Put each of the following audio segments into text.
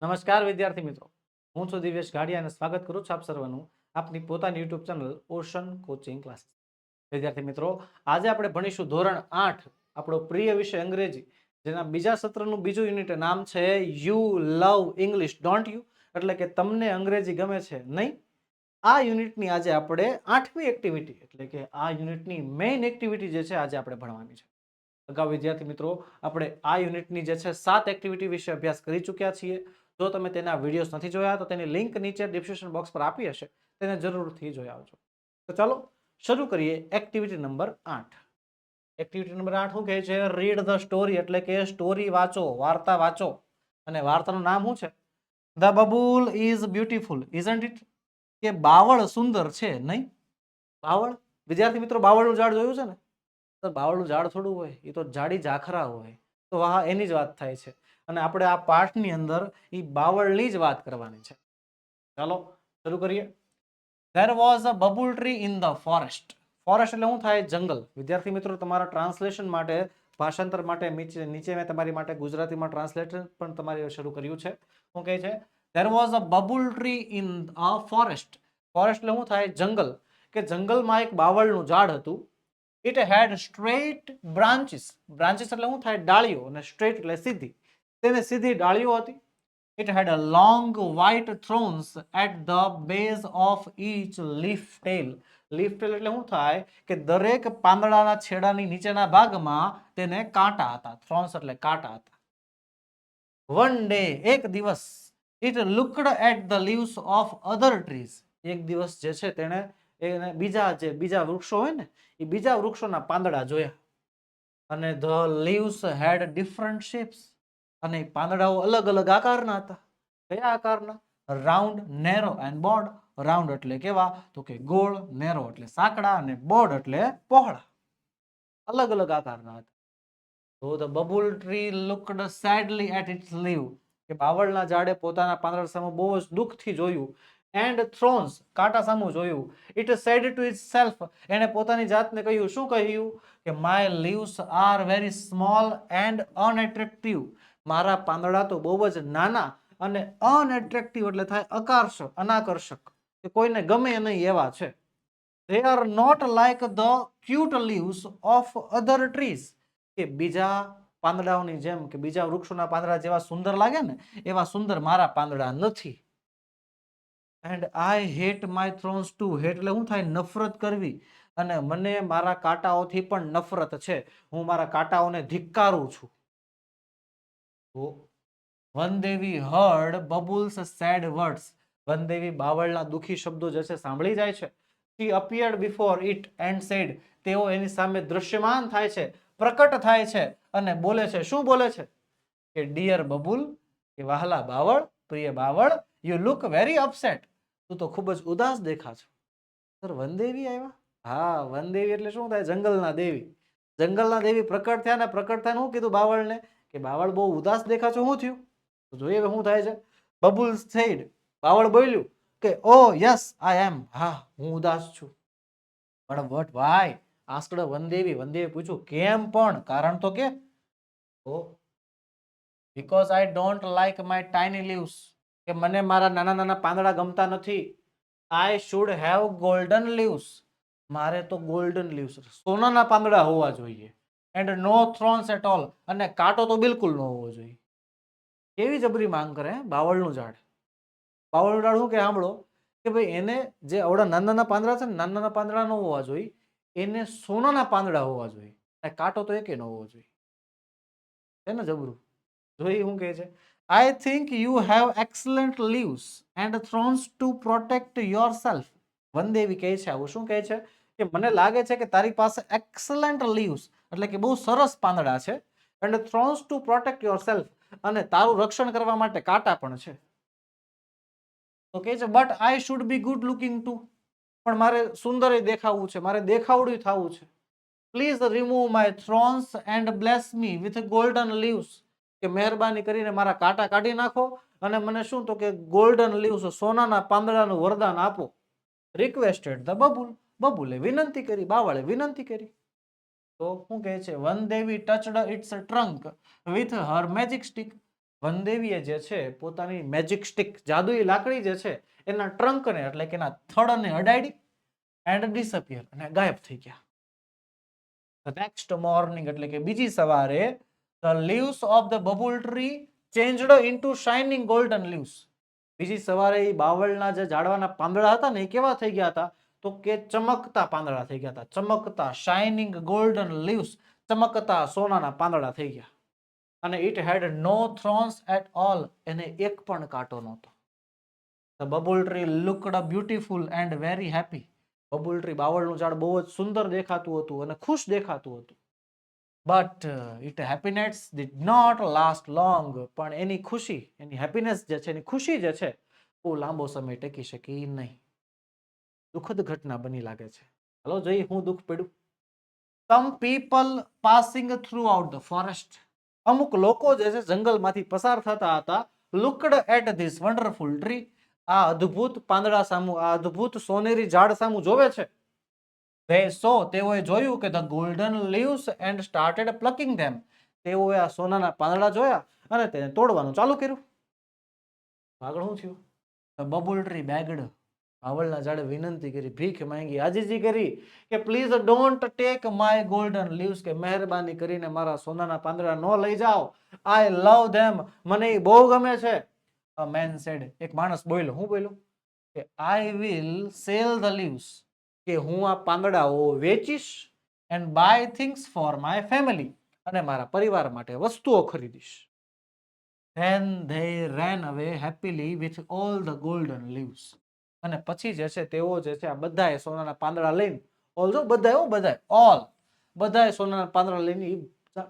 નમસ્કાર વિદ્યાર્થી મિત્રો, હું છું દિવ્યેશ ગાડિયા અને સ્વાગત કરું છું આપ સર્વનું આપની પોતાની YouTube channel ocean coaching classes. વિદ્યાર્થી મિત્રો, આજે આપણે ભણીશું ધોરણ 8 આપણો પ્રિય વિષય અંગ્રેજી, જેના બીજા સત્રનું બીજું યુનિટ નામ છે you love English don't you, એટલે કે તમને અંગ્રેજી ગમે છે નહીં. આ યુનિટની આજે આપણે 8મી એક્ટિવિટી એટલે કે આ યુનિટની મેઇન એક્ટિવિટી જે છે આજે આપણે ભણવાની છે. અગાઉ વિદ્યાર્થી મિત્રો આપણે આ યુનિટની જે છે 7 એક્ટિવિટી વિશે અભ્યાસ કરી ચૂક્યા છીએ. જો તમે તેના વિડીયોઝ નથી જોયા તો તેની લિંક નીચે ડિસ્ક્રિપ્શન બોક્સ પર આપી હશે, તેને જરૂરથી જોઈ આવજો. તો ચાલો શરૂ કરીએ એક્ટિવિટી નંબર 8. એક્ટિવિટી નંબર 8 શું કહે છે? રીડ ધ સ્ટોરી, એટલે કે સ્ટોરી વાંચો, વાર્તા વાંચો. અને વાર્તાનું નામ શું છે? The babul is beautiful isn't it, કે બાવળ સુંદર છે નહીં. બાવળ, વિદ્યાર્થી મિત્રો, બાવળનું ઝાડ જોયું છે ને? તો બાવળનું ઝાડ થોડું હોય, એ તો જાડી ઝાખરા હોય. તો વાહ, એની જ વાત થાય છે. અને આપણે આ પાઠની અંદર એ બાવળની જ વાત કરવાની છે. ચાલો શરૂ કરીએ. There was a bubble tree in the forest. Forest એટલે શું થાય? જંગલ. વિદ્યાર્થી મિત્રો, તમારા ટ્રાન્સલેશન માટે, ભાષાંતર માટે નીચે મેં તમારી માટે ગુજરાતીમાં ટ્રાન્સલેશન પણ તમારે શરૂ કર્યું છે. શું કહે છે? There was a bubble tree in a forest. Forest એટલે શું થાય? જંગલ. કે જંગલમાં એક બાવળનું ઝાડ હતું. It had straight branches. Branches એટલે શું થાય? ડાળીઓ. અને straight એટલે સીધી. તેને સીધી ડાળીઓ હતી. It had a long white thorns at the base of each leaf tail. Leaf tail એટલે શું થાય? કે દરેક પાંદડાના છેડાની નીચેના ભાગમાં તેને કાંટા હતા. thorns એટલે કાંટા હતા. One day, એક દિવસ, it looked at the leaves of other trees. એક દિવસ જે છે તેને બીજા વૃક્ષો હોય ને, એ બીજા વૃક્ષોના પાંદડા જોયા. અને the leaves had different shapes. અને પાંદડાઓ અલગ અલગ આકારના હતા. કયા આકારના? Round, narrow and board. Round એટલે કેવા? તો કે ગોળ. નેરો એટલે સાંકડા. અને બોર્ડ એટલે પહોળા. અલગ અલગ આકારના હતા. So the bubble tree looked sadly at its leaf. કે બાવળના ઝાડે પોતાના પાંદડા સામે બહુ જ દુઃખથી જોયું. And thorns, કાંટા સામું જોયું. It said to itself, એને પોતાની જાતને કહ્યું. શું કહ્યું? કે my leaves are very small and unattractive. મારા પાંદડા તો બહુ જ નાના અને અનએટ્રેક્ટિવ એટલે થાય આકર્ષક, અનાકર્ષક, કે કોઈને ગમે નહીં એવા છે. They are not like the cute leaves of other trees. કે બીજા પાંદડાઓની જેમ, કે બીજા વૃક્ષોના પાંદડા જેવા સુંદર લાગે ને, એવા સુંદર મારા પાંદડા નથી. And I hate my thorns too. hate એટલે શું થાય? નફરત કરવી. અને મને મારા કાંટાઓથી પણ નફરત છે. હું મારા કાંટાઓને ધિક્કારું છું. વનદેવી heard Bubbles sad words. વનદેવી બાવળના દુખી શબ્દો જે છે સાંભળી જાય છે. She appeared before it and said. તેઓ એની સામે દૃશ્યમાન થાય છે, પ્રકટ થાય છે અને બોલે છે. શું બોલે છે? કે dear બબુલ, કે વહાલા બાવળ, પ્રિય બાવળ, you look very upset. તું તો ખૂબ જ ઉદાસ દેખા છો. સર, વનદેવી આવ્યા? હા, વનદેવી એટલે શું થાય? જંગલના દેવી. જંગલના દેવી પ્રકટ થયા. ને પ્રકટ થયા શું કીધું બાવળને? કે બાવળ બહુ ઉદાસ દેખા છો. શું થયું? તો જોઈએ શું થાય છે. બબુલ said, બાવળ બોલ્યું કે ઓ યસ આઈ એમ, હા હું ઉદાસ છું. પણ વટ વાય આસ્કડ વનદેવી. વનદેવી પૂછ્યું કેમ પણ? કારણ તો કે because I don't like my tiny leaves. કે મને મારા નાના નાના પાંદડા ગમતા નથી. I should have golden leaves. મારે તો golden leaves, સોનાના પાંદડા હોવા જોઈએ. And no thorns at all. અને કાંટો તો બિલકુલ ન હોવો જોઈએ. કેવી જબરી માંગ કરે બાવળનું ઝાડ. બાવળનું ઝાડ શું કે સાંભળો, કે ભાઈ એને જે આવડા નાના નાના પાંદડા છે ને, નાના નાના પાંદડા ન હોવા જોઈએ, એને સોનાના પાંદડા હોવા જોઈએ. અને કાંટો તો એકે ન હોવો જોઈએ. છે ને જબરું? જોઈ શું કહે છે? I think you have excellent leaves and thorns to protect yourself. વનદેવી કહે છે આવું. શું કહે છે? કે મને લાગે છે કે તારી પાસે excellent leaves એટલે કે બહુ સરસ પાંદડા છે, and thorns to protect yourself, અને તારું રક્ષણ કરવા માટે કાંટા પણ છે. તો કહે છે but I should be good looking too. પણ મારે સુંદર દેખાવું છે, મારે દેખાવડું થવું છે. Please remove my thorns and bless me with golden leaves. કે મહેરબાની કરીને મારા કાંટા કાઢી નાખો અને મને શું તો કે ગોલ્ડન લીવ્સ, સોનાના પાંદડાનું વરદાન આપો. Requested the babul. બબુલે વિનંતી કરી, બાવળે વિનંતી કરી. તો શું કહે છે? વનદેવી touched its trunk with her magic stick. વનદેવીએ જે છે પોતાની મેજિક સ્ટિક જાદુઈ લાકડી જે છે એના ટ્રંકને એટલે કે એના થડને અડાડી એન્ડ ડિસઅપિયર અને ગાયબ થઈ ગયા. The next morning એટલે કે બીજી સવારે the leaves of the bubble tree changed into shining golden leaves. બીજી સવારે એ બાવળના જે ઝાડવાના પાંદડા હતા ને એ કેવા થઈ ગયા હતા તો કે ચમકતા પાંદડા થઈ ગયા હતા. ચમકતા શાઇનિંગ ગોલ્ડન લીવ્સ, ચમકતા સોનાના પાંદડા થઈ ગયા. અને it had no thorns at all, એને એક પણ કાંટો નહોતો. The bubble tree looked beautiful and very happy. Babul tree બાવળનું ઝાડ બહુ જ સુંદર દેખાતું હતું અને ખુશ દેખાતું હતું. But it happiness did not last long. પણ એની ખુશી, એની હેપીનેસ જે છે, એની ખુશી જે છે બહુ લાંબો સમય ટકી શકી નહીં. દુઃખદ ઘટના બની લાગે છે. હાલો જોઈએ હું દુઃખ પડ્યું. Some people passing through out the forest. અમુક લોકો જે છે જંગલમાંથી પસાર થતા હતા. Looked at this wonderful tree. આ અદ્ભુત પાંદડા સામુ, આ અદ્ભુત સોનેરી ઝાડ સામુ જોવે છે. They saw, તેઓએ જોયું કે the golden leaves and started plucking them. તેઓએ આ સોનાના પાંદડા જોયા અને તેને તોડવાનું ચાલુ કર્યું. આગળ શું થયું? The bubble tree begged. બાવળના ઝાડે વિનંતી કરી, ભીખ માંગી, આજીજી કરી કે please don't take my golden leaves, કે મહેરબાની કરીને મારા સોનાના પાંદડા ન લઈ જાઓ. આઈ લવ ધેમ, મને એ બહુ ગમે છે. A man said, એક માણસ બોલ્યો. હું બોલ્યો? કે I will sell the leaves, કે હું આ પાંદડાઓ વેચીશ and buy things for my family, અને મારા પરિવાર માટે વસ્તુઓ ખરીદીશ. Then they ran away happily with all the golden leaves. અને પછી જે છે તેઓ જે છે આ બધાએ સોનાના પાંદડા લઈને, ઓલજો બધાએ બધાએ સોનાના પાંદડા લઈને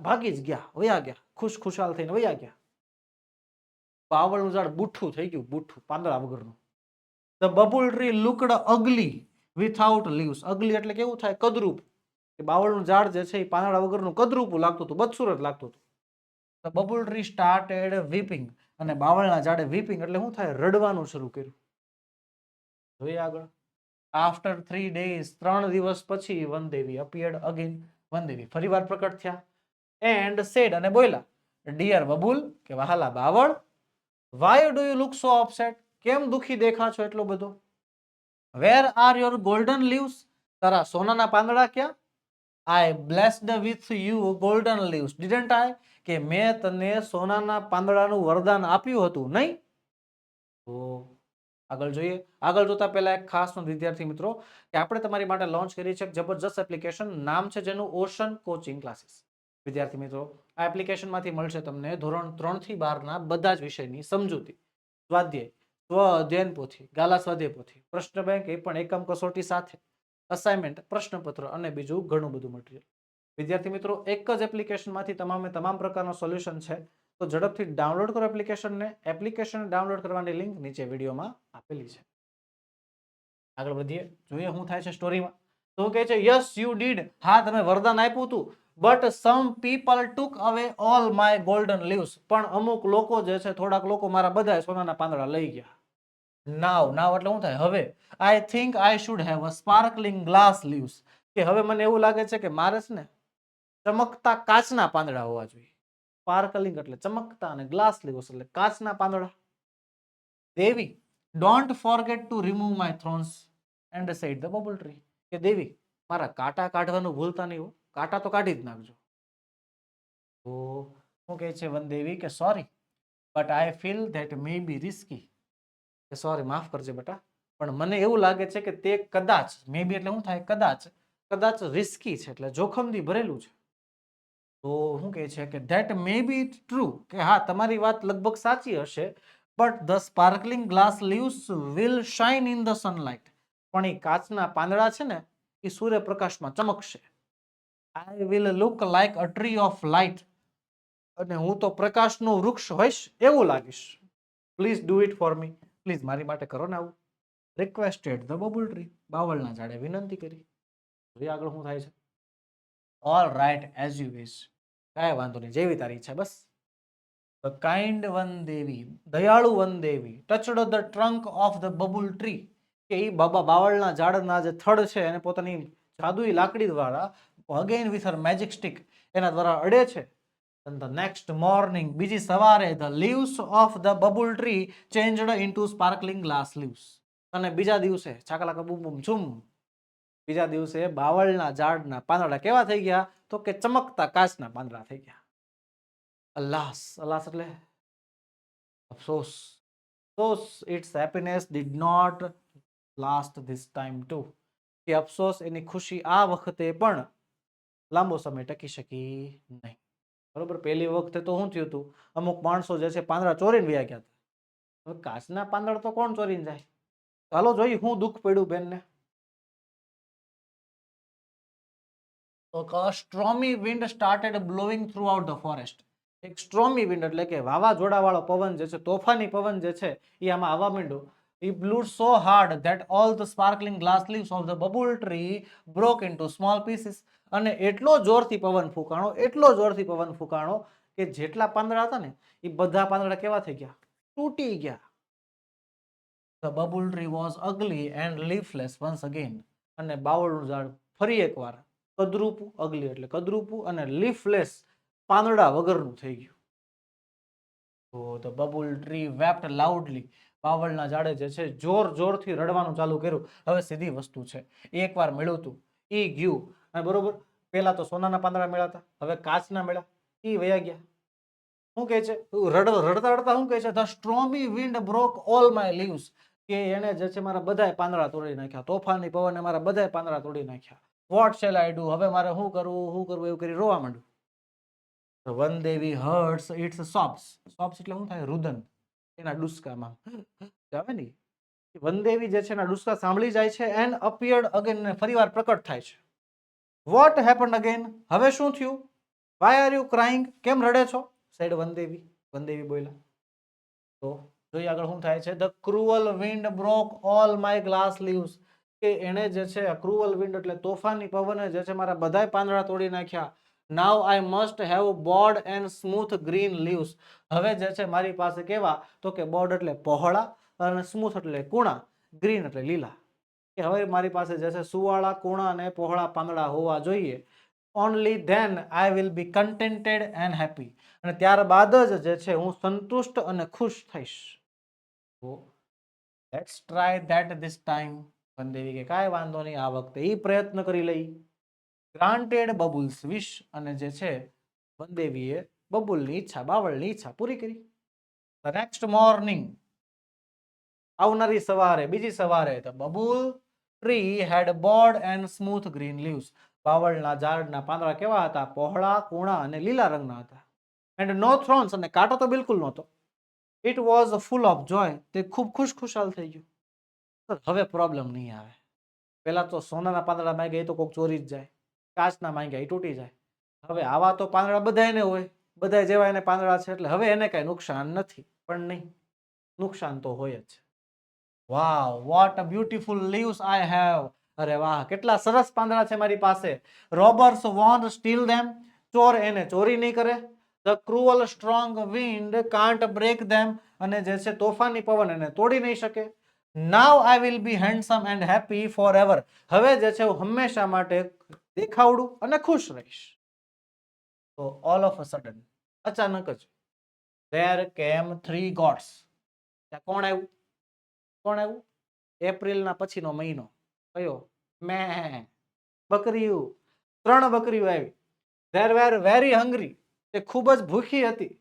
ભાગી જ ગયા, વયા ગયા, ખુશાલ થઈને વયા ગયા. બાવળનું ઝાડ બુઠ્ઠું થઈ ગયું, બુઠ્ઠું પાંદડા વગરનું. The bubble tree looked ugly without leaves. અગલી એટલે કેવું થાય? કદરૂપ. કે બાવળનું ઝાડ જે છે એ પાંદડા વગરનું કદરૂપું લાગતું હતું, બદસુરત લાગતું હતું. The bubble tree started weeping. અને બાવળના ઝાડે weeping એટલે શું થાય? રડવાનું શરૂ કર્યું. જોઈએ આગળ. After 3 days, 3 દિવસ પછી વનદેવી appeared again. વનદેવી ફરીવાર પ્રકટ થયા. And said, અને બોલ્યા, Dear બબુલ, કે વહાલા બાવળ, why do you look so upset? કેમ દુખી દેખા છો એટલો બધો? Where are your golden leaves? તારા સોનાના પાંદડા ક્યાં? I blessed with you golden leaves, didn't I? કે મેં તને સોનાના પાંદડાનું વરદાન આપ્યું હતું, નહીં? તો આગળ જોઈએ. આગળ જોતા પહેલા એક ખાસ નોંધ વિદ્યાર્થી મિત્રો, કે આપણે તમારી માટે લોન્ચ કરી છે જબરજસ્ત એપ્લિકેશન. નામ છે જેનું ઓશન કોચિંગ ક્લાસીસ. વિદ્યાર્થી મિત્રો, આ એપ્લિકેશનમાંથી મળશે તમને ધોરણ 3 થી 12 બધા જ વિષયની સમજૂતી, સ્વાધ્યાય, સ્વ અધ્યયન પોથી, ગાલા સ્વાધ્યાય પોથી, પ્રશ્ન બેંક, એ પણ એકમ કસોટી સાથે, અસાઇનમેન્ટ, પ્રશ્નપત્ર અને બીજું ઘણું બધું મટીરિયલ. વિદ્યાર્થી મિત્રો, એક જ એપ્લિકેશનમાંથી તમામ પ્રકારનો સોલ્યુશન છે. તો ઝડપથી ડાઉનલોડ કરો એપ્લિકેશનને. એપ્લિકેશન ડાઉનલોડ કરવાની લિંક નીચે વિડીયોમાં આપેલી છે. આગળ વધીએ, જોઈએ શું થાય છે સ્ટોરીમાં. તો કહે છે, યસ યુ ડીડ. હા, તમે વરદાન આપ્યું હતું. બટ સમ પીપલ ટુક અવે ઓલ માય ગોલ્ડન લીવ્સ. પણ અમુક લોકો જે છે, થોડાક લોકો મારા બધા સોનાના પાંદડા લઈ ગયા. નાવ એટલે શું થાય? હવે. I think I should have a sparkling glass leaves. કે હવે મને એવું લાગે છે કે મારે છે ને ચમકતા કાચના પાંદડા હોવા જોઈએ. સ્પાર્કલિંગ એટલે ચમકતા અને ગ્લાસ લીવ્સ એટલે કાચના પાંદડા. Devi, don't forget to remove my thorns and said the babul tree. કે દેવી, મારા કાંટા કાઢવાનું ભૂલતા નહીં હો. કાંટા તો કાઢી જ નાખજો. તો શું કહે છે વનદેવી કે sorry, but I feel that may be risky. કે સોરી, માફ કરજે બેટા, પણ મને એવું લાગે છે કે તે કદાચ, મે બી એટલે શું થાય? કદાચ રિસ્કી છે, એટલે જોખમથી ભરેલું છે. તો શું કહે છે કે ધેટ મે બી ટ્રુ, કે હા, તમારી વાત લગભગ સાચી હશે. But the sparkling glass leaves will shine in the sunlight. પણ એ કાચના પાંદડા છે ને એ સૂર્યપ્રકાશમાં ચમકશે. I will look like a tree of light. અને હું તો પ્રકાશનું વૃક્ષ હોઈશ એવું લાગીશ. Please do it for me. Please મારી માટે કરો ને આવું. Requested the babul tree. બાવળના ઝાડે વિનંતી કરી. આગળ શું થાય છે? All right, as you wish. કાંઈ વાંધો નહીં, જેવી તારી ઈચ્છા, બસ. The kind વનદેવી, દયાળુ વનદેવી, touched the trunk of the bubble tree. કે એ બાવળના ઝાડના જે થડ છે એને પોતાની જાદુઈ લાકડી દ્વારા, again with her magic stick, એના દ્વારા અડે છે. And the next morning, બીજી સવારે, the leaves of the bubble tree changed into sparkling glass leaves. અને બીજા દિવસે છાકલાકા બૂમ બૂમ ઝૂમ, બીજા દિવસે બાવળના ઝાડના પાંદડા કેવા થઈ ગયા? તો કે ચમકતા કાચના પાંદડા થઈ ગયા. અલ્લાસ, અલ્લાસ એટલે અફસોસ. અફસોસ, its happiness did not last this time too. કે અફસોસ, એની ખુશી આ વખતે પણ લાંબો સમય ટકી શકી નહીં. બરોબર, પહેલી વખતે તો શું થયું હતું? અમુક માણસો જે છે પાંદડા ચોરીને વયા ગયા હતા. હવે કાચના પાંદડા તો કોણ ચોરીને જાય? ચાલો જોઈએ શું દુઃખ પડ્યું બેનને. A stormy wind started blowing throughout the forest. એક સ્ટ્રોમી વિન્ડ એટલે કે વાવાઝોડા વાળો પવન જે છે, તોફાની પવન જે છે એ આમાં આવવા માંડ્યો. It blew so hard that all the sparkling glass leaves of the bubble tree broke into small pieces. અને એટલો જોરથી પવન ફૂંકાણો, એટલો જોરથી પવન ફૂંકાણો કે જેટલા પાંદડા હતા ને એ બધા પાંદડા કેવા થઈ ગયા? તૂટી ગયા. The bubble tree was ugly and leafless once again. અને બાવળનું ઝાડ ફરી એકવાર કદરૂપું, અગલી એટલે કદરૂપું, અને લીફલેસ પાંદડા વગરનું થઈ ગયું. તો the bubble tree wept loudly. બાવળના ઝાડે જે છે જોર જોરથી રડવાનું ચાલુ કર્યું. હવે સીધી વસ્તુ છે, એકવાર મળ્યું હતું એ ગયું. અને બરોબર, પેલા તો સોનાના પાંદડા મળ્યા હતા, હવે કાચના મળ્યા, એ વયા ગયા. શું કહે છે? રડતા રડતા શું કહે છે? The stormy wind broke all my leaves. કે એને જે છે મારા બધાય પાંદડા તોડી નાખ્યા. તોફાની પવને મારા બધાય પાંદડા તોડી નાખ્યા. What shall I do? હવે મારે શું કરવું એવું કરી રોવા માંડ્યું. વનદેવી heard its sobs. Sobs એટલે શું થાય? રુદન. એના ડુસકામાં આવે ને, વનદેવી જે છે એના ડુસકા સાંભળી જાય છે. and appeared again, ફરીવાર પ્રકટ થાય છે. What happened again? હવે શું થયું? Why are you crying? કેમ રડે છો? said વનદેવી. વનદેવી બોલ્યા. તો જોઈએ આગળ શું થાય છે. The cruel wind broke all my glass leaves. કે એને જે છે ક્રુઅલ વિન્ડ એટલે તોફાની પવને જે છે મારા બધાય પાંદડા તોડી નાખ્યા. Now I must have broad and smooth green leaves. હવે જે છે મારી પાસે કેવા? તો કે બોર્ડ એટલે પહોળા અને સ્મૂથ એટલે કૂણા, ગ્રીન એટલે લીલા. કે હવે મારી પાસે જે છે સુવાળા, કૂણા અને પહોળા પાંદડા હોવા જોઈએ. Only then I will be contented and happy. અને ત્યારબાદ જ જે છે હું સંતુષ્ટ અને ખુશ થઈશ. તો let's try that this time. વનદેવી કે કાંઈ વાંધો નહીં, આ વખતે એ પ્રયત્ન કરી લઈ. ગ્રાન્ટેડ બબુલ્સ વિશ. અને જે છે વનદેવીએ બબુલની ઈચ્છા, બાવળની ઈચ્છા પૂરી કરી. The next morning, આવનારી સવારે, બીજી સવારે, the bubble tree had broad and smooth green leaves. બાવળના ઝાડના પાંદડા કેવા હતા? પહોળા, કૂણા અને લીલા રંગના હતા. And no thorns. અને કાંટો તો બિલકુલ નહોતો. It was full of joy. તે ખૂબ ખુશખુશાલ થઈ ગયું. હવે પ્રોબ્લેમ નહીં આવે. પેલા તો સોનાના પાંદડા માંગ્યા એ તો કોઈક ચોરી જ જાય, કાચના માંગ્યા એ તૂટી જાય. હવે આવા તો પાંદડા બધાને હોય, બધા જેવા એને પાંદડા છે, એટલે હવે એને કઈ નુકસાન નથી. પણ નહીં, નુકસાન તો હોય જ. Wow, what a beautiful leaves I have. અરે વાહ, કેટલા સરસ પાંદડા છે મારી પાસે. Robbers won't steal them. ચોર એને ચોરી નહીં કરે. The cruel strong wind can't break them. અને જે છે તોફાની પવન એને તોડી નહીં શકે. Now I will be handsome and happy forever. હવે જે છે હું હંમેશા માટે દેખાવડું અને ખુશ રહીશ. તો all of a sudden, અચાનક જ, there came 3 gods. કોણ આવ્યું? કોણ આવ્યું? એપ્રિલના પછીનો મહિનો કયો? મે. બકરીઓ. 3 બકરીઓ આવી. They were very hungry. તે ખૂબ જ ભૂખી હતી.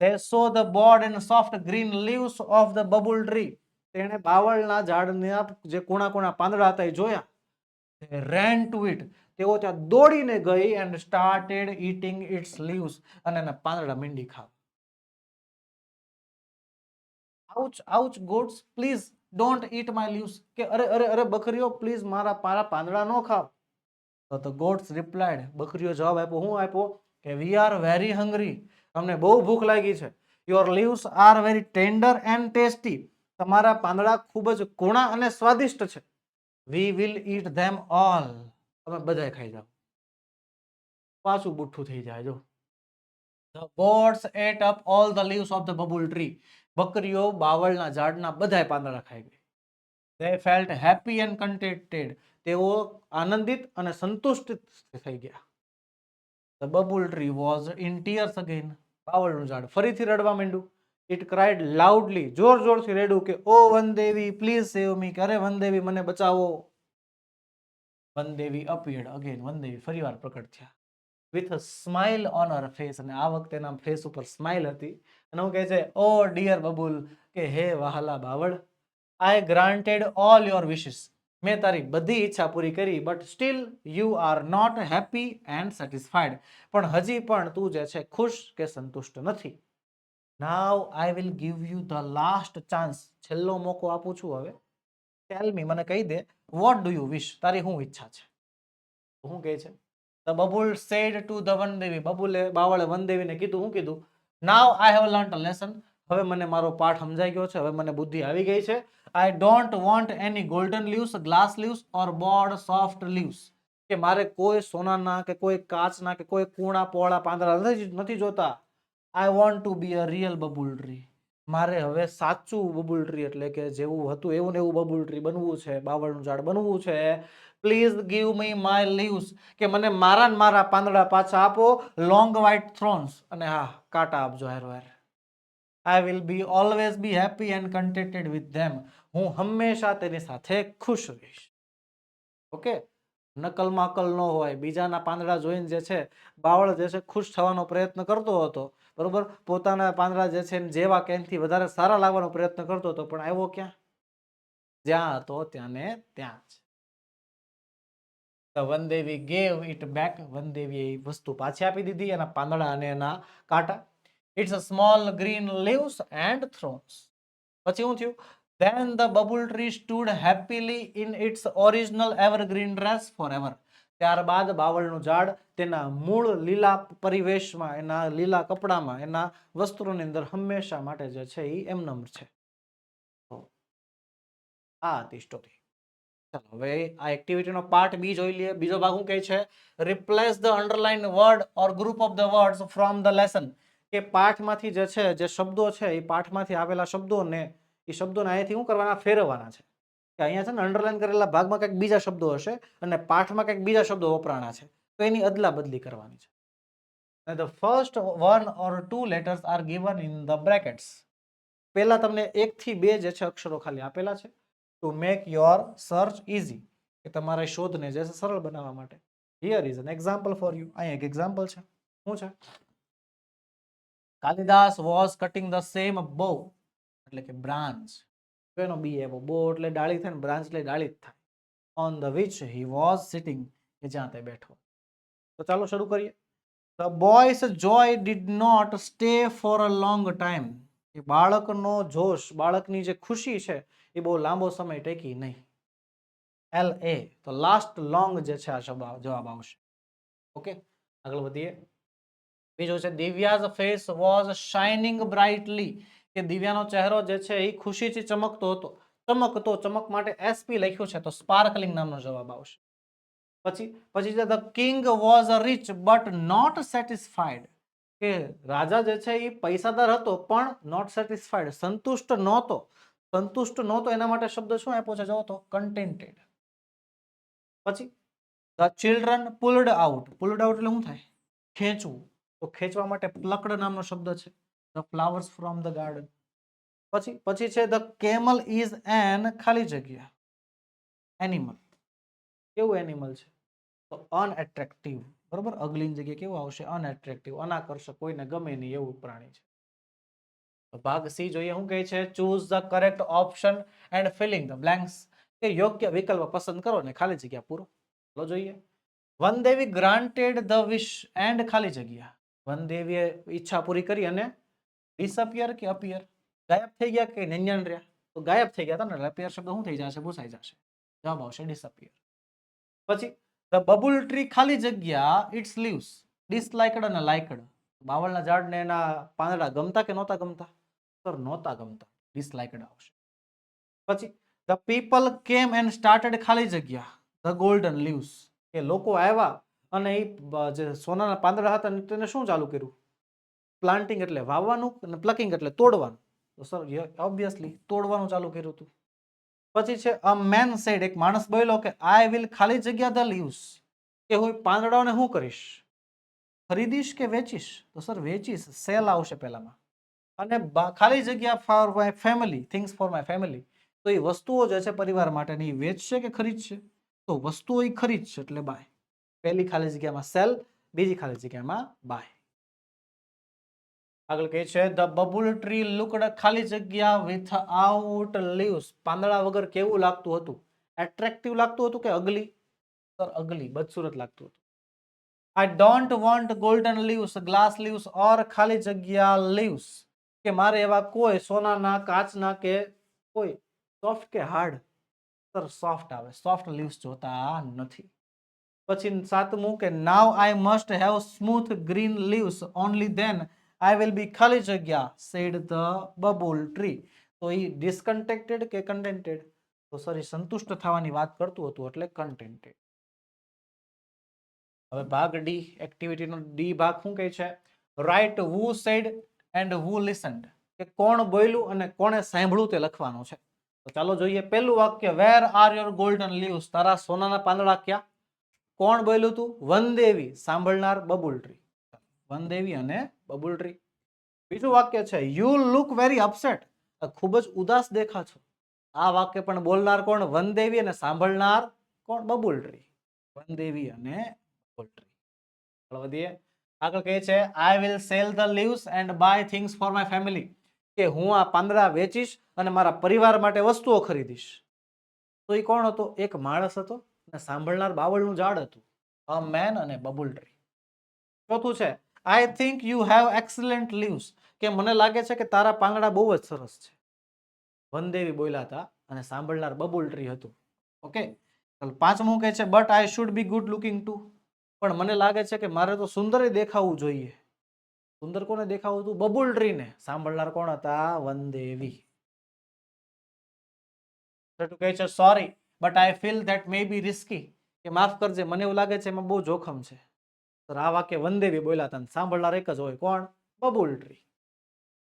They saw the broad and soft green leaves of the bubble tree. તેણે બાવળના ઝાડના જે કૂણા કૂણા પાંદડા હતા એ જોયા. They ran to it. તેઓ ત્યાં દોડીને ગઈ and started eating its leaves. અને એના પાંદડા મીંડી ખાવા. Ouch, ouch, goats, please don't eat my leaves. કે અરે અરે અરે બકરીઓ, પ્લીઝ મારા પાંદડા ન ખાવ. તો the goats replied. બકરીઓ જવાબ આપ્યો. શું આપ્યો? કે we are very hungry. અમને બહુ ભૂખ લાગી છે. Your leaves are very tender and tasty. તમારા પાંદડા ખૂબ જ કૂણા અને સ્વાદિષ્ટ છે. We will eat them all. તમે બધાય ખાઈ જાઓ. પાછું બુઠ્ઠું થઈ જાય જો. The goats ate up all the leaves of the bubble tree. બકરીઓ બાવળના ઝાડના બધાય પાંદડા ખાઈ ગઈ. They felt happy and contented. તેઓ આનંદિત અને સંતુષ્ટ થઈ ગયા. The bubble tree was in tears again. બાવળનું ઝાડ ફરીથી રડવા માંડ્યું. It cried loudly. જોર જોરથી રેડ્યું કે ઓ વનદેવી પ્લીઝ સેવ મી, કે અરે વનદેવી મને બચાવો. વનદેવી appeared again. વનદેવી ફરીવાર પ્રકટ થયા. With a smile on her face. અને આ વખતે એના ફેસ ઉપર સ્માઇલ હતી. અને હું કહે છે ઓ ડિયર બબુલ, કે હે વહાલા બાવળ, I granted all your wishes. મેં તારી બધી ઈચ્છા પૂરી કરી, but still you are not happy and satisfied. પણ હજી પણ તું જે છે ખુશ કે સંતુષ્ટ નથી. Now I will give you the last chance. છેલ્લો મોકો આપું છું હવે. ટેલ મી, મને કહી દે, વોટ ડુ યુ વિશ, તારી શું ઈચ્છા છે? શું કહે છે? The bubble said to the વનદેવી, બાવળે વનદેવીને કીધું, શું કીધું? Now I have learnt a lesson. હવે મને મારો પાઠ સમજાઈ ગયો છે, હવે મને બુદ્ધિ આવી ગઈ છે. I don't want any golden leaves, glass leaves or board soft leaves. કે મારે કોઈ સોનાના કે કોઈ કાચના કે કોઈ કૂણા પોળા પાંદડા નથી જોતા. I want to be a real bubble tree. મારે હવે સાચું બબુલ ટ્રી એટલે કે જેવું હતું એવું ને એવું બબુલ ટ્રી બનવું છે, બાવળનું ઝાડ બનવું છે. Please give me my leaves, કે મને મારા પાંદડા પાછા આપો. લોંગ વ્હાઇટ થ્રોન્સ, અને હા કાંટા આપજો હારો. I will be always be happy and contented with them. હું હંમેશા તેની સાથે ખુશ રહીશ. ઓકે, નકલમાં અકલ ન હોય. બીજાના પાંદડા જોઈને જે છે બાવળ જે છે ખુશ થવાનો પ્રયત્ન કરતો હતો, બરોબર, પોતાના પાંદડા જે છે જેવા કે એનાથી વધારે સારા લાવવાનો પ્રયત્ન કરતો હતો, પણ આવ્યો ક્યાં? જ્યાં હતો ત્યાં ને ત્યાં જ. વનદેવી gave it back. વનદેવીએ એ વસ્તુ પાછી આપી દીધી, એના પાંદડા અને એના કાંટા. It's a small green leaves and thorns. પછી શું થયું? Then the bubble tree stood happily in its original evergreen dress forever. ત્યારબાદ બાવળનું ઝાડ તેના મૂળ લીલા પરિવેશમાં, એના લીલા કપડામાં, એના વસ્ત્રોની અંદર હંમેશા માટે જે છે એ એમનેમ છે. આ હતી સ્ટોરી. ચાલો હવે આ એક્ટિવિટીનો પાર્ટ બી જોઈ લઈએ. બીજો ભાગ શું કહે છે? Replace the underline word or group of the words from the lesson. કે પાઠમાંથી જે છે, જે શબ્દો છે એ પાઠમાંથી આવેલા શબ્દોને, એ શબ્દોને અહીંયાથી શું કરવાના? ફેરવવાના છે. કે અહીંયા છે ને અંડરલાઇન કરેલા ભાગમાં કંઈક બીજા શબ્દો હશે અને પાઠમાં કંઈક બીજા શબ્દો વપરાણા છે, તો એની અદલા બદલી કરવાની છે. The first one or two letters are given in the brackets. પહેલા તમને 1 થી 2 જે છે અક્ષરો ખાલી આપેલા છે. To make your search easy, કે તમારા શોધને જે છે સરળ બનાવવા માટે. Here is an example for you. અહીં એક એક્ઝામ્પલ છે. શું છે? Kalidas was cutting the same bow, એટલે કે બ્રાન્ચ. એનો બી એવો, બો એટલે ડાળી થાય ને, બ્રાન્ચ એટલે ડાળી જ થાય. On the which he was sitting, કે જ્યાં તે બેઠો. તો ચાલો શરૂ કરીએ. The boy's joy did not stay for a long time. એ બાળકનો જોશ, બાળકની જે ખુશી છે એ બહુ લાંબો સમય ટેકી નહીં. LA, તો લાસ્ટ લોંગ જે છે આ જવાબ આવશે. ઓકે, આગળ વધીએ. બીજું છે દિવ્યા's face was shining brightly, કે દિવ્યાનો ચહેરો જે છે એ ખુશીથી ચમકતો હતો. ચમક માટે SP લખ્યું છે, તો સ્પાર્કલિંગ નામનો જવાબ આવશે. પછી છે the king was rich but not satisfied, કે રાજા જે છે એ પૈસાદાર હતો પણ not satisfied, સંતુષ્ટ નહોતો. એના માટે શબ્દ શું આપ્યો છે? જો તો contented. પછી the children pulled out એટલે શું થાય? ખેંચવું. તો ખેંચવા માટે પ્લકડ નામનો શબ્દ છે. the flowers from the garden. પછી છે the camel is an ખાલી જગ્યા animal. કેવું એનિમલ છે? તો અનએટ્રેક્ટિવ, બરોબર. અગલીની જગ્યાએ કેવું આવશે? અનએટ્રેક્ટિવ, અનાકર્ષક, કોઈને ગમે નહીં એવું પ્રાણી છે. તો ભાગ સી જોઈએ. શું કહે છે? Choose the correct option and filling the blanks, કે યોગ્ય વિકલ્પ પસંદ કરો ને ખાલી જગ્યા પૂરો. ચાલો જોઈએ. વનદેવી ગ્રાન્ટેડ ધ વિશ એન્ડ ખાલી જગ્યા. વનદેવીએ ઈચ્છા પૂરી કરી અને ડિસઅપિયર કે અપિયર, ગાયબ થઈ ગયા કે નંજન રહ્યા? તો ગાયબ થઈ ગયા હતા ને, અપિયર શબ્દ શું થઈ જશે? ભૂસાઈ જશે. જવાબ આવશે ડિસઅપિયર. પછી ધ બબુલ ટ્રી ખાલી જગ્યા ઇટ્સ લીવ્સ ડિસલાઇકડ અને લાઇકડ. બાવળના ઝાડને એના પાંદડા ગમતા કે નહોતા ગમતા? સર નહોતા ગમતા, ડિસલાઇકડ આવશે. પછી ધ પીપલ કેમ એન્ડ સ્ટાર્ટેડ ખાલી જગ્યા ધ ગોલ્ડન લીવ્સ, કે લોકો આવ્યા અને એ જે સોનાના પાંદડા હતા તેને શું ચાલુ કર્યું? પ્લાન્ટિંગ એટલે વાવવાનું અને પ્લકિંગ એટલે તોડવાનું. તો સર ઓબ્વિયસલી તોડવાનું ચાલુ કર્યું હતું. પછી છે અ મેન સેડ, એક માણસ બોલ્યો કે આઈ વિલ ખાલી જગ્યા ધ લીવ્સ, કે હું પાંદડાઓને શું કરીશ? ખરીદીશ કે વેચીશ? તો સર વેચીશ, સેલ આવશે પહેલામાં. અને ખાલી જગ્યા four my family, things for my family. તો એ વસ્તુઓ જે છે પરિવાર માટેની વેચશે કે ખરીદશે? તો વસ્તુઓ એ ખરીદશે એટલે બાય. પહેલી ખાલી જગ્યામાં સેલ, બીજી ખાલી જગ્યામાં બાય. આગળ કહે છે ધ બબુલ ટ્રી લુકડ, ખાલી જગ્યા વિથઆઉટ લીવ્સ, પાંદડા વગર કેવું લાગતું હતું? એટ્રેક્ટિવ લાગતું હતું કે અગલી? સર અગલી, બદસુરત લાગતું હતું. I don't want golden leaves, glass leaves or ખાલી જગ્યા લીવ્સ, કે મારે એવા કોઈ સોનાના, કાચના કે કોઈ સોફ્ટ કે હાર્ડ? સર સોફ્ટ આવે, સોફ્ટ લીવ્સ જોતા નથી. પછી સાતમું કે now I must have smooth green leaves, only then I will be ખાલી જગ્યા સેડ ધ બબુલ ટ્રી. તો એ ડિસકન્ટેન્ટેડ કે કન્ટેન્ટેડ? તો સર એ સંતુષ્ટ થવાની વાત કરતું હતું એટલે કન્ટેન્ટેડ. હવે ભાગ ડી, એક્ટિવિટીનો ડી ભાગ શું કહે છે? રાઇટ હુ સેડ એન્ડ હુ લિસન્ડ, કે કોણ બોલ્યું અને કોણે સાંભળ્યું તે લખવાનું છે. તો ચાલો જોઈએ પહેલું વાક્ય, where are your golden leaves, તારા સોનાના પાંદડા ક્યાં? કોણ બોલ્યું તું? વનદેવી, સાંભળનાર બબુલ ટ્રી. વનદેવી અને બબુલ ટ્રી. બીજું વાક્ય છે યુ લુક વેરી અપસેટ, ખૂબ જ ઉદાસ દેખા છો. આ વાક્ય પણ બોલનાર કોણ? વનદેવી, અને સાંભળનાર કોણ? બબુલ ટ્રી. વનદેવી અને બબુલ ટ્રી. ચાલો વધીએ. આગળ કહે છે I will sell the leaves and buy things for my family, કે હું આ પાંદડા વેચીશ અને મારા પરિવાર માટે વસ્તુઓ ખરીદીશ. તો એ કોણ હતો? એક માણસ હતો અને સાંભળનાર બાવળનું ઝાડ હતું. અ મેન અને બબુલ ટ્રી. ચોથું છે I think you have excellent leaves, કે મને લાગે છે કે તારા પાંદડા બહુ જ સરસ છે. વનદેવી બોલ્યા હતા અને સાંભળનાર બબુલ ટ્રી હતું. ઓકે. પાંચમું કહે છે but I should be good looking to, પણ મને લાગે છે કે મારે તો સુંદર દેખાવું જોઈએ. સુંદર કોને દેખાવું હતું? બબુલ ટ્રી ને. સાંભળનાર કોણ હતા? વનદેવી. કહે છે sorry but I feel that may be risky, કે માફ કરજે મને એવું લાગે છે એમાં બહુ જોખમ છે. તો આ વાક્ય વનદેવી બોલ્યા હતા, સાંભળનાર એક જ હોય, કોણ? બબુલ ટ્રી.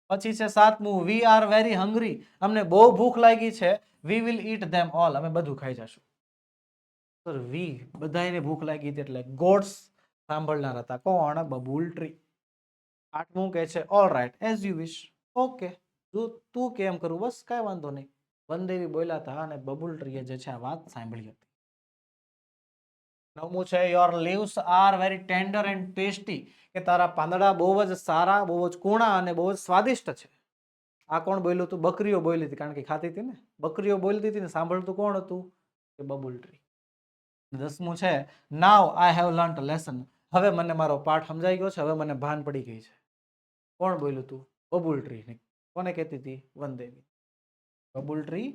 પછી છે સાતમું વી આર વેરી હંગ્રી, અમને બહુ ભૂખ લાગી છે. We will it them all, અમે બધું ખાઈ જશું. સર વી, બધાને ભૂખ લાગી હતી એટલે ગોડ્સ, સાંભળનાર હતા કોણ? બબુલ ટ્રી. આઠમું કહે છે all right as you wish, okay તું કેમ કરું બસ કાંઈ વાંધો નહીં. વનદેવી બોલ્યા હતા અને બબુલ ટ્રીએ જે છે આ વાત સાંભળી હતી. નવમું છે your leaves are very tender and tasty, કે તારા પાંદડા બહુ જ સારા, બહુ જ કુણા અને બહુ જ સ્વાદિષ્ટ છે. આ કોણ બોલ્યું હતું? બકરીઓ બોલી હતી, કારણ કે ખાતી હતી ને. બકરીઓ બોલતી હતી ને સાંભળતું કોણ હતું? કે બબુલ ટ્રી. 10મું છે નાવ આઈ હેવ લર્ન્ટ લેસન, હવે મને મારો પાઠ સમજાઈ ગયો છે, હવે મને ભાન પડી ગઈ છે. કોણ બોલ્યું હતું? બબુલ ટ્રી. કોને કહેતી હતી? વનદેવી. બબુલ ટ્રી.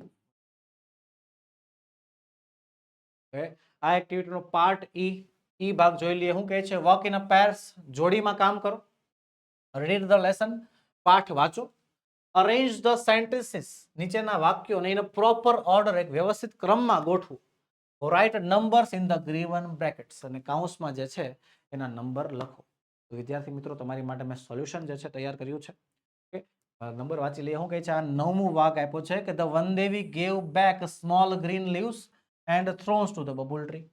આ એક્ટિવિટીનો પાર્ટ ઈ ભાગ જોઈ લઈએ. શું કહે છે? વર્ક ઇન અ પેર્સ, જોડીમાં કામ કરો. રીડ ધ લેસન, પાઠ વાંચો. અરેન્જ ધ સેન્ટેન્સીસ, નીચેના વાક્યોને ઇન અ પ્રોપર ઓર્ડર, એક વ્યવસ્થિત ક્રમમાં ગોઠવું. Write numbers in the given brackets, અને કાઉન્સમાં જે છે એના નંબર લખો. તો વિદ્યાર્થી મિત્રો તમારી માટે મેં સોલ્યુશન જે છે તૈયાર કર્યું છે. ઓકે, નંબર વાંચી લઈએ. શું કહે છે? આ 9મું વાક આપ્યો છે કે ધ વનદેવી gave back small green leaves and thorns to the babul tree.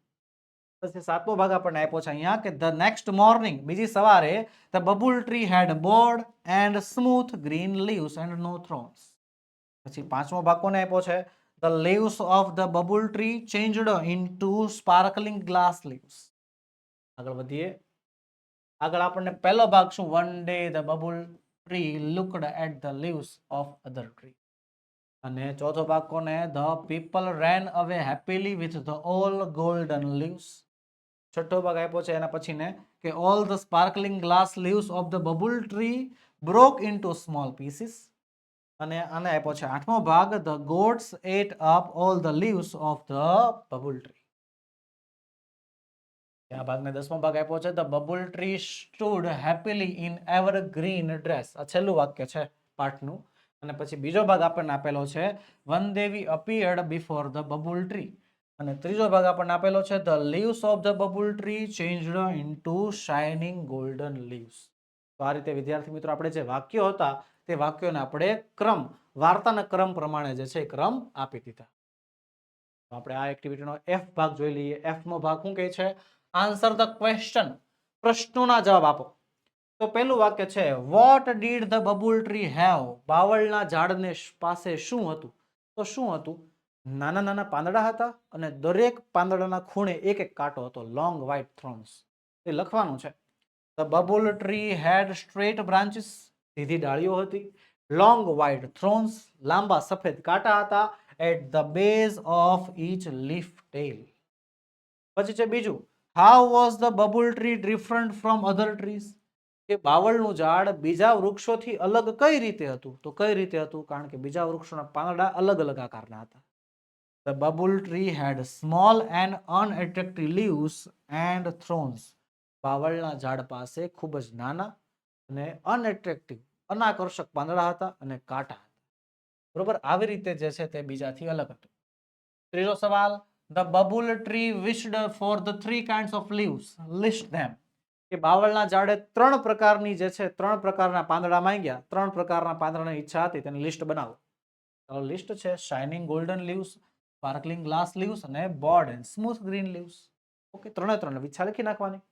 પછી 7મો ભાગ આપણને આપ્યો છે અહીંયા કે ધ નેક્સ્ટ મોર્નિંગ, બીજી સવારે, the babul tree had broad and smooth green leaves and no thorns. પછી 5મો ભાગ કોને આપ્યો છે? The leaves of the babul tree changed into sparkling glass leaves. આગળ વધીએ. આગળ આપણને પહેલો ભાગ શું? One day the babul tree looked at the leaves of other tree. અને ચોથો ભાગ કોને? The people ran away happily with the all golden leaves. છઠ્ઠો ભાગ આપ્યો છે એના પછીને કે all the sparkling glass leaves of the babul tree broke into small pieces. અને આને આપ્યો છે 8મો ભાગ the goats ate up all the leaves of the babul tree. આ ભાગને 10મો ભાગ આપ્યો છે the babul tree stood happily in evergreen dress. આ છેલ્લું વાક્ય છે પાઠનું. અને પછી બીજો ભાગ આપણને આપેલો છે વનદેવી અપીયર્ડ બિફોર ધ બબુલ ટ્રી. અને ત્રીજો ભાગ આપણને આપેલો છે the leaves of the babul tree changed into shining golden leaves. તો આ રીતે વિદ્યાર્થી મિત્રો આપણે જે વાક્યો હતા તે વાક્યોને આપણે ક્રમ, વાર્તાના ક્રમ પ્રમાણે જે છે ક્રમ આપી દીધા. આપણે આ એક્ટિવિટીનો એફ ભાગ જોઈ લઈએ. એફનો ભાગ શું કહે છે? આન્સર ધ ક્વેશ્ચન પ્રશ્નોના જવાબ આપો. તો પહેલું વાક્ય છે what did the babul tree have? બાવળના ઝાડને પાસે શું હતું? તો શું હતું? નાના નાના પાંદડા હતા અને દરેક પાંદડાના ખૂણે એક એક કાંટો હતો. Long white thrones. એ લખવાનું છે. The babul tree had straight branches. સીધી ડાળીઓ હતી. Long white thorns. લાંબા સફેદ કાંટા હતા. At the base of each leaf tail. પછી છે બીજું, how was the babul tree different from other trees? કે બાવળનું ઝાડ બીજા વૃક્ષોથી અલગ કઈ રીતે હતું? તો કઈ રીતે હતું? કારણ કે બીજા વૃક્ષોના પાંદડા અલગ અલગ આકારના હતા. The bubble tree had small and unattractive leaves and thorns. બાવળના ઝાડ પાસે ખૂબ જ નાના અને અનએટ્રેક્ટિવ અનાકર્ષક પાંદડા હતા અને કાંટા હતા. બરોબર, આવી રીતે જે છે તે બીજાથી અલગ હતું. ત્રીજો સવાલ, the bubble tree wished for the three kinds of leaves. List them. કે બાવળના ઝાડે ત્રણ પ્રકારની જે છે ત્રણ પ્રકારના પાંદડા માંગ્યા. ત્રણ પ્રકારના પાંદડાની ઈચ્છા હતી, તેની લિસ્ટ બનાવો. તો લિસ્ટ છે shining golden leaves, sparkling glass leaves અને broad and smooth green leaves. Okay, ત્રણે ત્રણ ઈચ્છા લખી નાખવાની.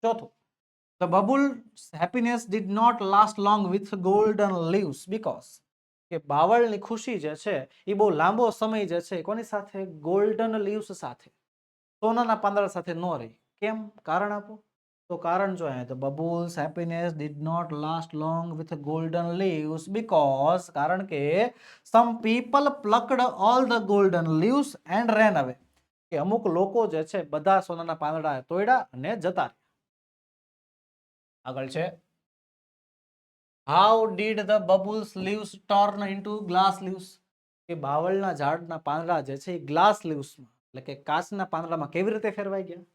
ચોથું, the bubble's happiness did not last long with golden leaves because કે બાવળની ખુશી જે છે એ બહુ લાંબો સમય જે છે કોની સાથે? ગોલ્ડન લીવ્સ સાથે, સોનાના પાંદડા સાથે ન રહી. કેમ? કારણ આપો. તો કારણ જો અહીંયા, the bubble's happiness did not last long with golden leaves because કારણ કે some people plucked all the golden leaves and ran away. કે અમુક લોકો જે છે બધા સોનાના પાંદડા તોડ્યા અને જતા રહ્યા. આગળ છે, how did the bubble's leaves turn into glass leaves? કે બાવળના ઝાડના પાંદડા જે છે એ ગ્લાસ લીવ્સમાં એટલે કે કાચના પાંદડામાં કેવી રીતે ફેરવાઈ ગયા?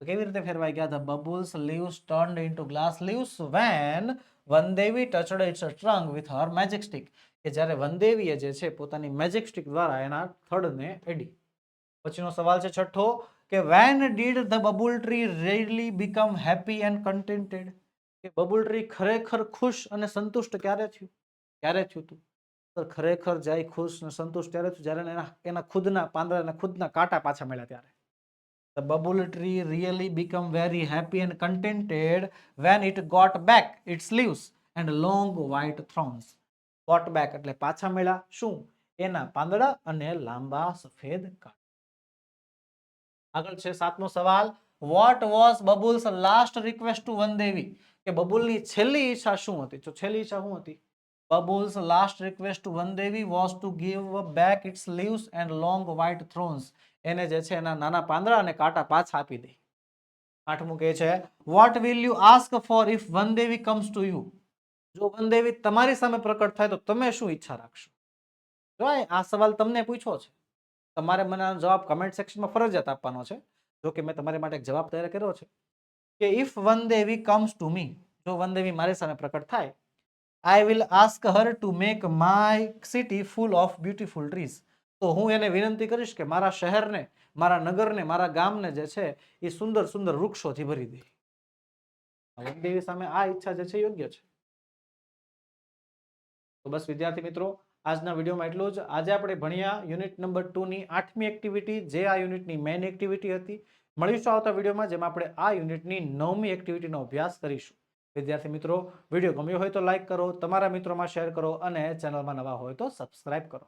કેવી રીતે ફેરવાઈ ગયા? The bubbles leaves turned into glass leaves when Vandevi touched its trunk with her magic stick. કે જ્યારે વનદેવીએ જે છે પોતાની મેજિક સ્ટિક દ્વારા એના થડને એડી. પછીનો સવાલ છે છઠ્ઠો કે when did the bubble tree really become happy and contented? કે બબુલ ટ્રી ખરેખર ખુશ અને સંતુષ્ટ ક્યારે થયું? ક્યારે થયું હતું? તો ખરેખર જાય ખુશ અને સંતુષ્ટ ત્યારે થયું જ્યારે એના ખુદના પાંદડા અને ખુદના કાંટા પાછા મળ્યા ત્યારે. The bubble tree really became very happy and contented when it got back its leaves and long white thorns. Got back એટલે પાછા મળ્યા શું? એના પાંદડા અને લાંબા સફેદ કાંટા. આગળ છે સાતમો સવાલ, what was Bubbles last request to વનદેવી? કે બબુલની છેલ્લી ઈચ્છા શું હતી? તો છેલ્લી ઈચ્છા શું હતી? Bubbles last request to Vandevi was to give back its leaves and long white thorns. એને જે છે એના નાના પાંદડા અને કાંટા પાછા આપી દે. આઠમું કહે છે what will you ask for if Vandevi comes to you? જો વનદેવી તમારી સામે પ્રકટ થાય તો તમે શું ઈચ્છા રાખશો? જો આ સવાલ તમને પૂછ્યો છે, તમારે મને આનો જવાબ કમેન્ટ સેક્શનમાં ફરજિયાત આપવાનો છે. જો કે મેં તમારી માટે એક જવાબ તૈયાર કર્યો છે કે if Vandevi comes to me, જો વનદેવી મારી સામે પ્રકટ થાય, I will ask her to make my city full of beautiful trees. તો હું એને વિનંતી કરીશ કે મારા શહેરને, મારા નગરને, મારા ગામને જે છે એ સુંદર સુંદર વૃક્ષોથી ભરી દે. વનદેવી સામે આ ઈચ્છા જે છે યોગ્ય છે. તો બસ વિદ્યાર્થી મિત્રો, આજના વિડીયોમાં એટલું જ. આજે આપણે ભણ્યા યુનિટ નંબર 2 ની 8મી એક્ટિવિટી, જે આ યુનિટની મેઇન એક્ટિવિટી હતી. મળીશું આવતા વિડીયોમાં જેમાં આપણે આ યુનિટની 9મી એક્ટિવિટીનો અભ્યાસ કરીશું. વિદ્યાર્થી મિત્રો, વિડીયો ગમ્યો હોય તો લાઈક કરો, તમારા મિત્રોમાં શેર કરો અને ચેનલમાં નવા હોય તો સબસ્ક્રાઇબ કરો.